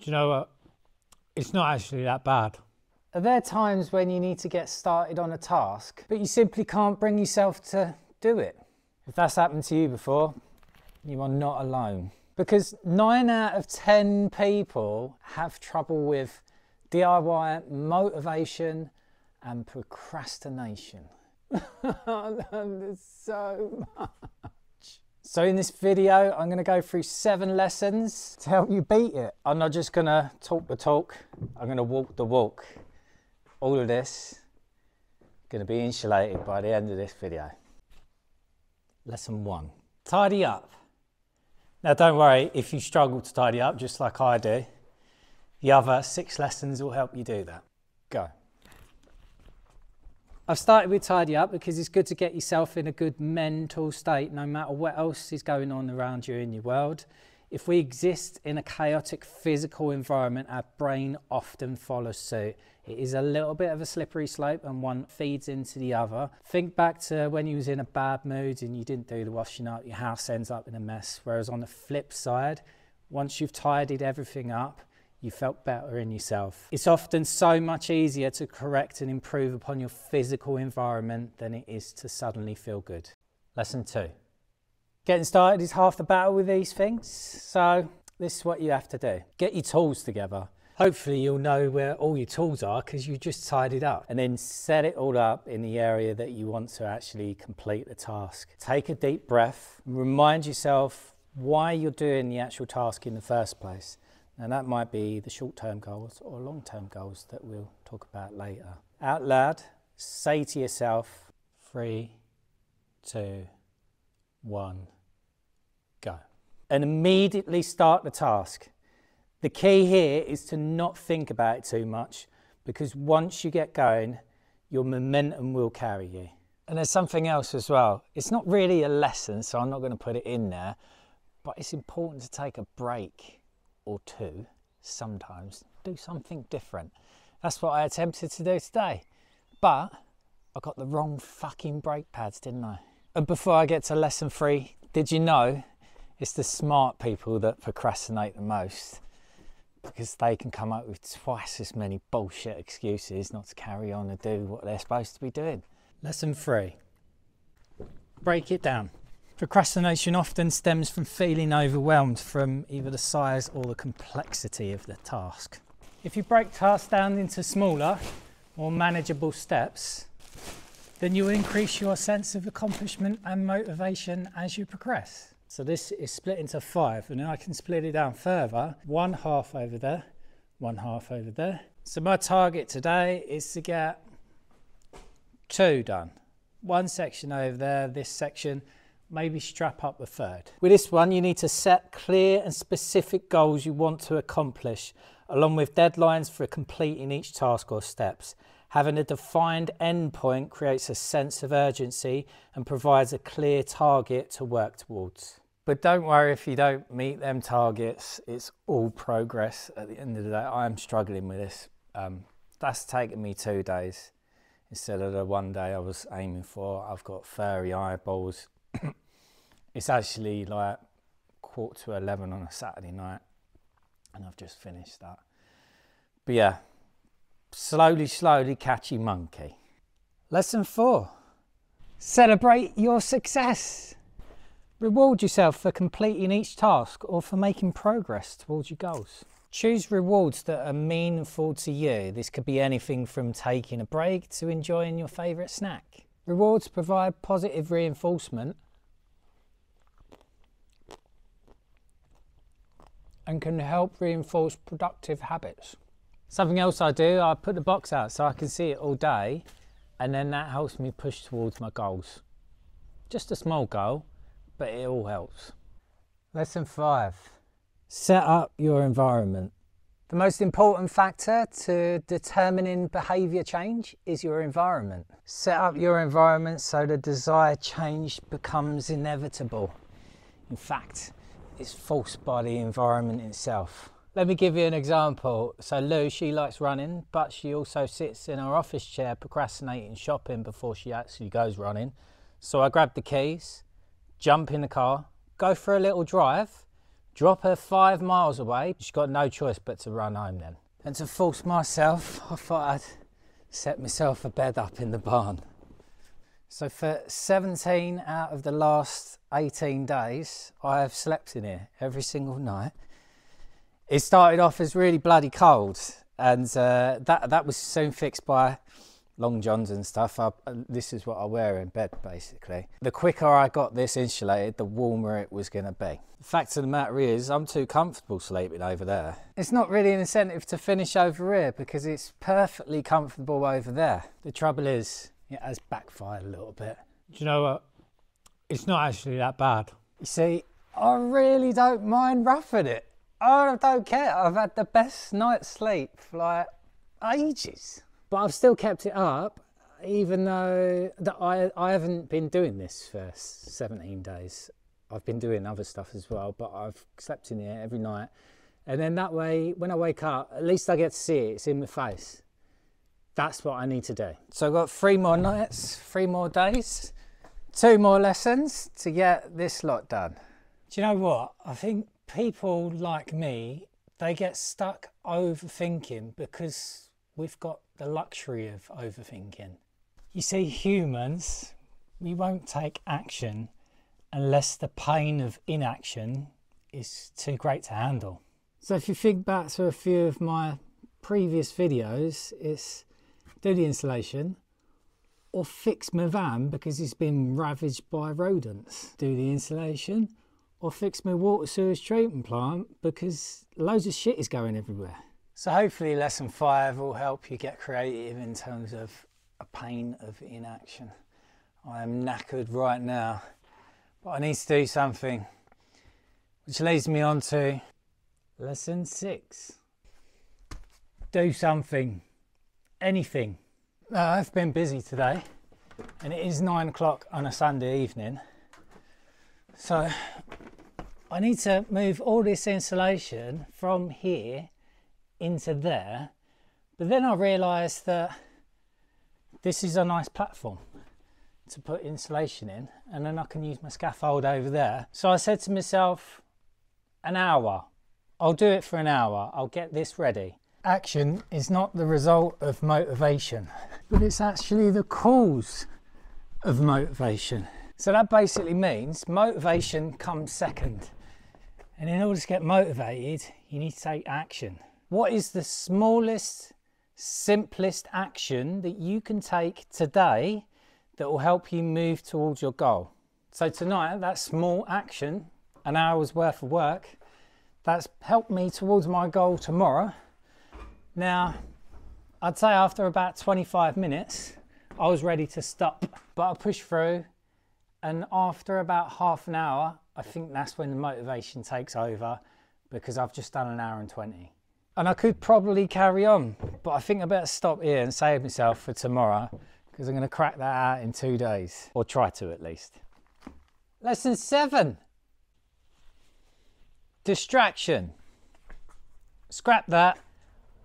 Do you know what? It's not actually that bad. Are there times when you need to get started on a task, but you simply can't bring yourself to do it? If that's happened to you before, you are not alone. Because 9 out of 10 people have trouble with DIY, motivation, and procrastination. I love this so much. So in this video, I'm going to go through 7 lessons to help you beat it. I'm not just going to talk the talk, I'm going to walk the walk. All of this is going to be insulated by the end of this video. Lesson 1. Tidy up. Now don't worry if you struggle to tidy up, just like I do. The other 6 lessons will help you do that. Go. I've started with tidy up because it's good to get yourself in a good mental state no matter what else is going on around you in your world. If we exist in a chaotic physical environment, our brain often follows suit. It is a little bit of a slippery slope and one feeds into the other. Think back to when you was in a bad mood and you didn't do the washing up, your house ends up in a mess. Whereas on the flip side, once you've tidied everything up, you felt better in yourself. It's often so much easier to correct and improve upon your physical environment than it is to suddenly feel good. Lesson 2. Getting started is half the battle with these things, so this is what you have to do. Get your tools together. Hopefully you'll know where all your tools are because you just tidied up, and then set it all up in the area that you want to actually complete the task. Take a deep breath and remind yourself why you're doing the actual task in the first place. And that might be the short-term goals or long-term goals that we'll talk about later. Out loud, say to yourself, 3, 2, 1, go. And immediately start the task. The key here is to not think about it too much, because once you get going, your momentum will carry you. And there's something else as well. It's not really a lesson, so I'm not going to put it in there, but it's important to take a break or 2 sometimes, do something different. That's what I attempted to do today, but I got the wrong fucking brake pads, didn't I? And before I get to lesson 3, did you know it's the smart people that procrastinate the most, because they can come up with twice as many bullshit excuses not to carry on and do what they're supposed to be doing. Lesson 3. Break it down. Procrastination often stems from feeling overwhelmed from either the size or the complexity of the task. If you break tasks down into smaller or manageable steps, then you'll increase your sense of accomplishment and motivation as you progress. So this is split into 5, and then I can split it down further. 1 half over there, 1 half over there. So my target today is to get 2 done. 1 section over there, this section, maybe strap up the 3rd. With this one, you need to set clear and specific goals you want to accomplish, along with deadlines for completing each task or steps. Having a defined endpoint creates a sense of urgency and provides a clear target to work towards. But don't worry if you don't meet them targets, it's all progress at the end of the day. I'm struggling with this. That's taken me 2 days instead of the 1 day I was aiming for. I've got furry eyeballs. It's actually like 11:15 on a Saturday night and I've just finished that. But yeah, slowly catchy monkey. Lesson 4. Celebrate your success. Reward yourself for completing each task or for making progress towards your goals. Choose rewards that are meaningful to you. This could be anything from taking a break to enjoying your favourite snack. Rewards provide positive reinforcement and can help reinforce productive habits. Something else I do, I put the box out so I can see it all day, and then that helps me push towards my goals. Just a small goal, but it all helps. Lesson 5. Set up your environment. The most important factor to determining behaviour change is your environment. Set up your environment so the desired change becomes inevitable. In fact, it's forced by the environment itself. Let me give you an example. So Lou, she likes running, but she also sits in her office chair procrastinating shopping before she actually goes running. So I grab the keys, jump in the car, go for a little drive, drop her 5 miles away. She's got no choice but to run home then. And to force myself, I thought I'd set myself a bed up in the barn. So for 17 out of the last 18 days, I have slept in here every single night. It started off as really bloody cold, and that was soon fixed by long johns and stuff. This is what I wear in bed, basically. The quicker I got this insulated, the warmer it was going to be. The fact of the matter is, I'm too comfortable sleeping over there. It's not really an incentive to finish over here because it's perfectly comfortable over there. The trouble is, it has backfired a little bit. Do you know what? It's not actually that bad. You see, I really don't mind roughing it. I don't care. I've had the best night's sleep for like ages. But I've still kept it up, even though I haven't been doing this for 17 days. I've been doing other stuff as well, but I've slept in here every night. And then that way, when I wake up, at least I get to see it. It's in my face. That's what I need to do. So I've got 3 more nights, 3 more days, 2 more lessons to get this lot done. Do you know what? I think people like me, they get stuck overthinking because we've got the luxury of overthinking. You see, humans, we won't take action unless the pain of inaction is too great to handle. So if you think back to a few of my previous videos, it's do the insulation or fix my van because it's been ravaged by rodents. Do the insulation or fix my water sewage treatment plant because loads of shit is going everywhere. So hopefully lesson 5 will help you get creative in terms of a pain of inaction. I am knackered right now, but I need to do something, which leads me on to lesson 6. Do something, anything. Now, I've been busy today and it is 9 o'clock on a Sunday evening. So I need to move all this insulation from here into there, but then I realised that this is a nice platform to put insulation in, and then I can use my scaffold over there. So I said to myself, an hour. I'll do it for an hour. I'll get this ready. Action is not the result of motivation, but it's actually the cause of motivation. So that basically means motivation comes second. And in order to get motivated, you need to take action. What is the smallest, simplest action that you can take today that will help you move towards your goal? So tonight, that small action, an hour's worth of work, that's helped me towards my goal tomorrow. Now, I'd say after about 25 minutes, I was ready to stop, but I pushed through, and after about half an hour, I think that's when the motivation takes over because I've just done an hour and 20. And I could probably carry on, but I think I better stop here and save myself for tomorrow because I'm going to crack that out in 2 days, or try to at least. Lesson 7. Distraction. Scrap that.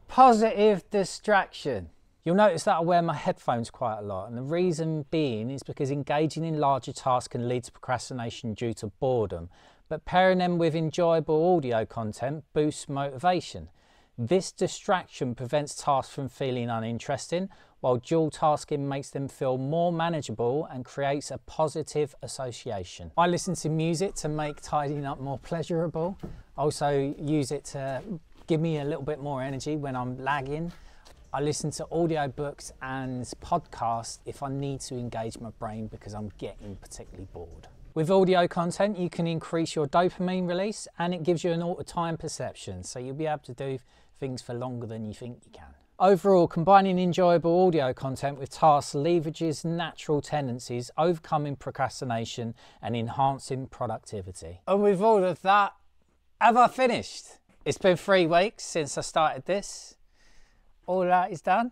Positive distraction. You'll notice that I wear my headphones quite a lot, and the reason being is because engaging in larger tasks can lead to procrastination due to boredom, but pairing them with enjoyable audio content boosts motivation. This distraction prevents tasks from feeling uninteresting, while dual tasking makes them feel more manageable and creates a positive association. I listen to music to make tidying up more pleasurable. I also use it to give me a little bit more energy when I'm lagging. I listen to audiobooks and podcasts if I need to engage my brain because I'm getting particularly bored. With audio content, you can increase your dopamine release and it gives you an time perception, so you'll be able to do things for longer than you think you can. Overall, combining enjoyable audio content with tasks leverages natural tendencies, overcoming procrastination and enhancing productivity. And with all of that, have I finished? It's been 3 weeks since I started this. All of that is done.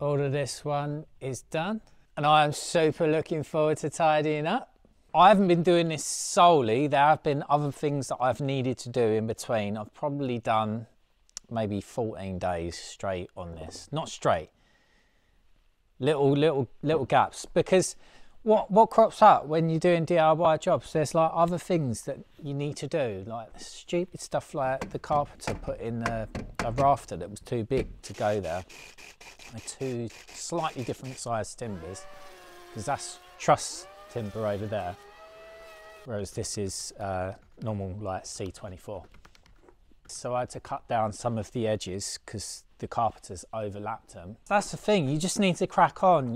All of this one is done. And I am super looking forward to tidying up. I haven't been doing this solely. There have been other things that I've needed to do in between. I've probably done maybe 14 days straight on this. Not straight. Little gaps. Because What crops up when you're doing DIY jobs? There's like other things that you need to do, like stupid stuff like the carpenter put in a rafter that was too big to go there. And two slightly different sized timbers, because that's truss timber over there, whereas this is normal like C24. So I had to cut down some of the edges because the carpenters overlapped them. That's the thing, you just need to crack on.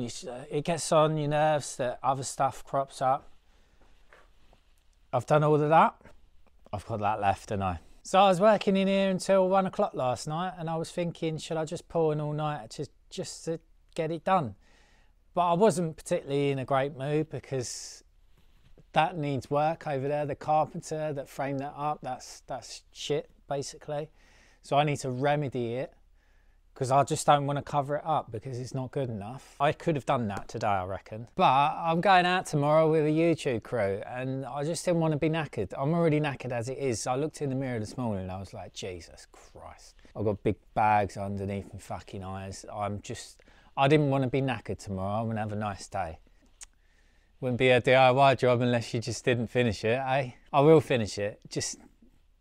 It gets on your nerves that other stuff crops up. I've done all of that. I've got that left, and I. So I was working in here until 1 o'clock last night, and I was thinking, should I just pull in all night just to get it done? But I wasn't particularly in a great mood because that needs work over there. The carpenter that framed that up, that's shit basically. So I need to remedy it, because I just don't want to cover it up because it's not good enough. I could have done that today, I reckon. But I'm going out tomorrow with a YouTube crew, and I just didn't want to be knackered. I'm already knackered as it is. I looked in the mirror this morning and I was like, Jesus Christ. I've got big bags underneath my fucking eyes. I didn't want to be knackered tomorrow. I'm gonna have a nice day. Wouldn't be a DIY job unless you just didn't finish it, eh? I will finish it, just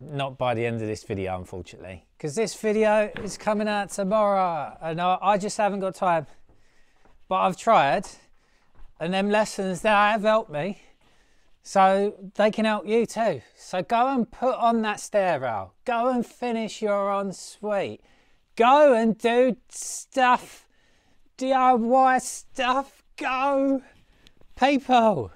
not by the end of this video, unfortunately, because this video is coming out tomorrow and I just haven't got time. But I've tried, and them lessons that have helped me, so they can help you too. So go and put on that stair rail, go and finish your ensuite, go and do stuff, DIY stuff, go people.